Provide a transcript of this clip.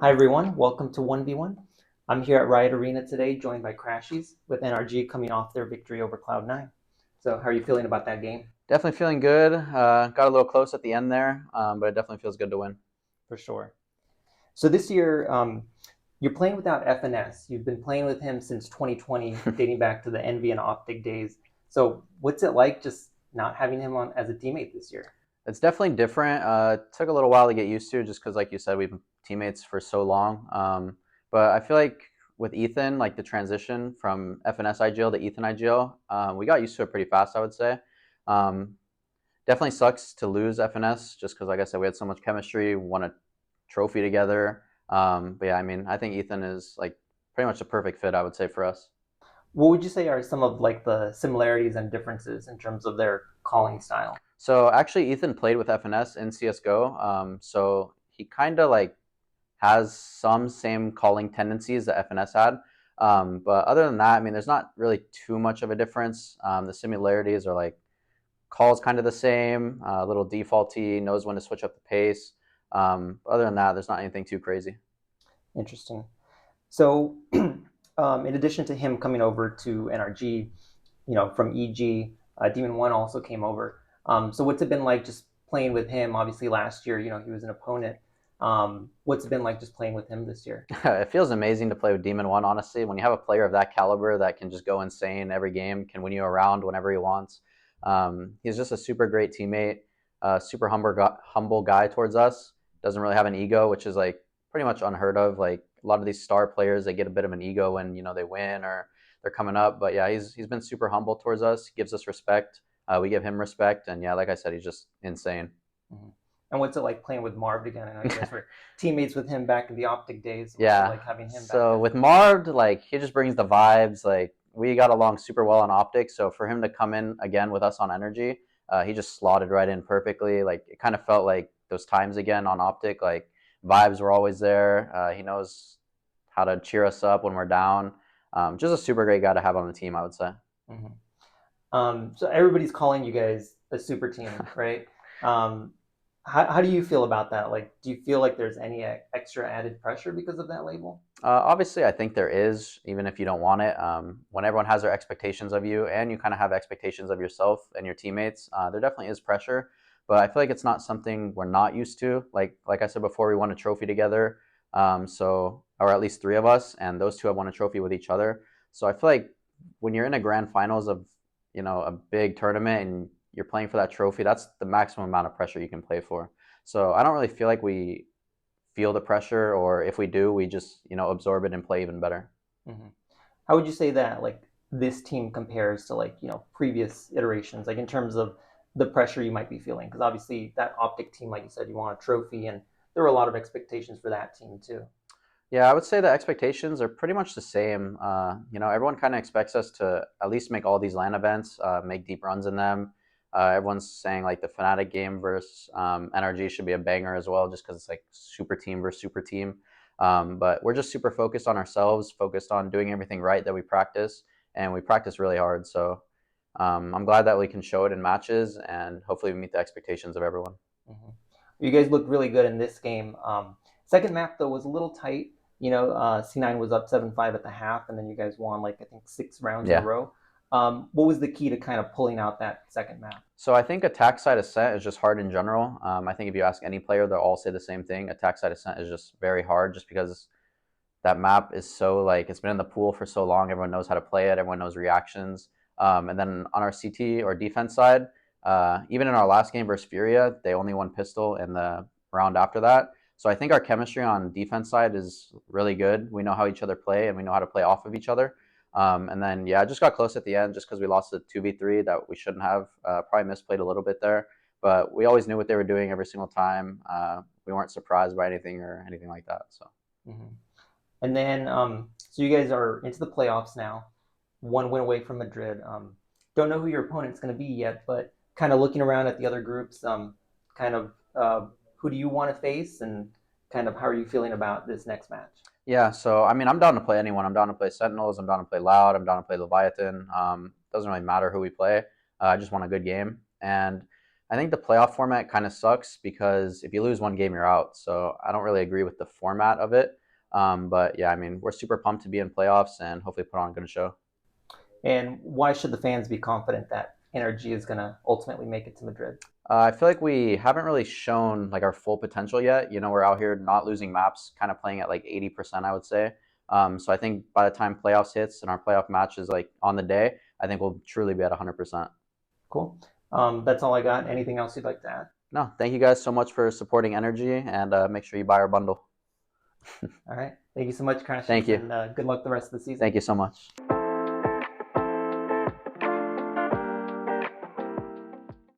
Hi everyone, welcome to 1v1. I'm here at Riot Arena today, joined by Crashies, with NRG coming off their victory over Cloud9. So how are you feeling about that game? Definitely feeling good. Got a little close at the end there, but it definitely feels good to win. For sure. So this year, you're playing without FNS. You've been playing with him since 2020, dating back to the Envy and Optic days. So what's it like just not having him on as a teammate this year? It's definitely different. It took a little while to get used to, just because, like you said, we've been teammates for so long. But I feel like with Ethan, like the transition from FNS IGL to Ethan IGL, we got used to it pretty fast, I would say. Um, Definitely sucks to lose FNS, just because, like I said, we had so much chemistry, won a trophy together. But yeah, I mean, I think Ethan is like pretty much the perfect fit, I would say, for us. What would you say are some of like the similarities and differences in terms of their calling style? So actually, Ethan played with FNS in CS:GO. So he kind of like has some same calling tendencies that FNS had. But other than that, I mean, there's not really too much of a difference. The similarities are like calls kind of the same, a little defaulty, knows when to switch up the pace. Other than that, there's not anything too crazy. Interesting. So, in addition to him coming over to NRG, from EG, Demon One also came over. So, what's it been like just playing with him? Obviously, last year, he was an opponent. What's it been like just playing with him this year? It feels amazing to play with Demon One, honestly. When you have a player of that caliber that can just go insane every game, can win you around whenever he wants. He's just a super great teammate, super humble guy towards us. Doesn't really have an ego, which is like pretty much unheard of. Like a lot of these star players, they get a bit of an ego when they win or they're coming up. But yeah, he's been super humble towards us. He gives us respect. We give him respect, and yeah, like I said, he's just insane. Mhm. And what's it like playing with Marved again? I know you guys were teammates with him back in the Optic days. What's it Yeah. like having him back So as with a teammate? Marved, like he just brings the vibes. Like we got along super well on optics. So for him to come in again with us on energy, he just slotted right in perfectly. Like it kind of felt like those times again on optic. Like vibes were always there. He knows how to cheer us up when we're down. Just a super great guy to have on the team, I would say. Hmm. So everybody's calling you guys a super team, right? Um, how do you feel about that? Like, do you feel like there's any extra added pressure because of that label? Obviously, I think there is, even if you don't want it. When everyone has their expectations of you, and you kind of have expectations of yourself and your teammates, there definitely is pressure. But I feel like it's not something we're not used to. Like I said before, we won a trophy together, or at least three of us, and those two have won a trophy with each other. So I feel like when you're in a grand finals of a big tournament and you're playing for that trophy, that's the maximum amount of pressure you can play for. So I don't really feel like we feel the pressure, or if we do, we just absorb it and play even better. Hmm. How would you say that like this team compares to like previous iterations, like in terms of the pressure you might be feeling? Because obviously that Optic team, like you said, you won a trophy, and there were a lot of expectations for that team too. Yeah, I would say the expectations are pretty much the same. Everyone kind of expects us to at least make all these LAN events, make deep runs in them. Everyone's saying like the Fnatic game versus NRG should be a banger as well, just because it's like super team versus super team. But we're just super focused on ourselves, focused on doing everything right that we practice, and we practice really hard. So I'm glad that we can show it in matches, and hopefully we meet the expectations of everyone. Hmm. You guys looked really good in this game. Second map though was a little tight. C9 was up 7-5 at the half, and then you guys won like I think 6 rounds in a Yeah. row. What was the key to kind of pulling out that second map? So I think attack side ascent is just hard in general. I think if you ask any player, they'll all say the same thing. Attack side ascent is just very hard, just because that map is so like it's been in the pool for so long. Everyone knows how to play it. Everyone knows reactions. And then on our CT or defense side, even in our last game versus Furia, they only won pistol in the round after that. So I think our chemistry on defense side is really good. We know how each other play, and we know how to play off of each other. And then yeah, I just got close at the end just because we lost the 2v3 that we shouldn't have. Probably misplayed a little bit there, but we always knew what they were doing every single time. We weren't surprised by anything or anything like that. So. Hmm. And then, so you guys are into the playoffs now, one win away from Madrid. Don't know who your opponent's going to be yet, but kind of looking around at the other groups, kind of who do you want to face, and kind of how are you feeling about this next match? Yeah, so I mean, I'm down to play anyone. I'm down to play Sentinels. I'm down to play Loud. I'm down to play Leviathan. Doesn't really matter who we play. I just want a good game. And I think the playoff format kind of sucks because if you lose one game, you're out. So I don't really agree with the format of it. But yeah, I mean, we're super pumped to be in playoffs and hopefully put on a good show. And why should the fans be confident that NRG is going to ultimately make it to Madrid? I feel like we haven't really shown like our full potential yet. You know, we're out here not losing maps, kind of playing at like 80%, I would say. So I think by the time playoffs hits and our playoff match is like on the day, I think we'll truly be at 100%. Cool. That's all I got. Anything else you'd like to add? No, thank you guys so much for supporting NRG, and make sure you buy our bundle. All right. Thank you so much, Thank Crashies, you. and good luck the rest of the season. Thank you so much.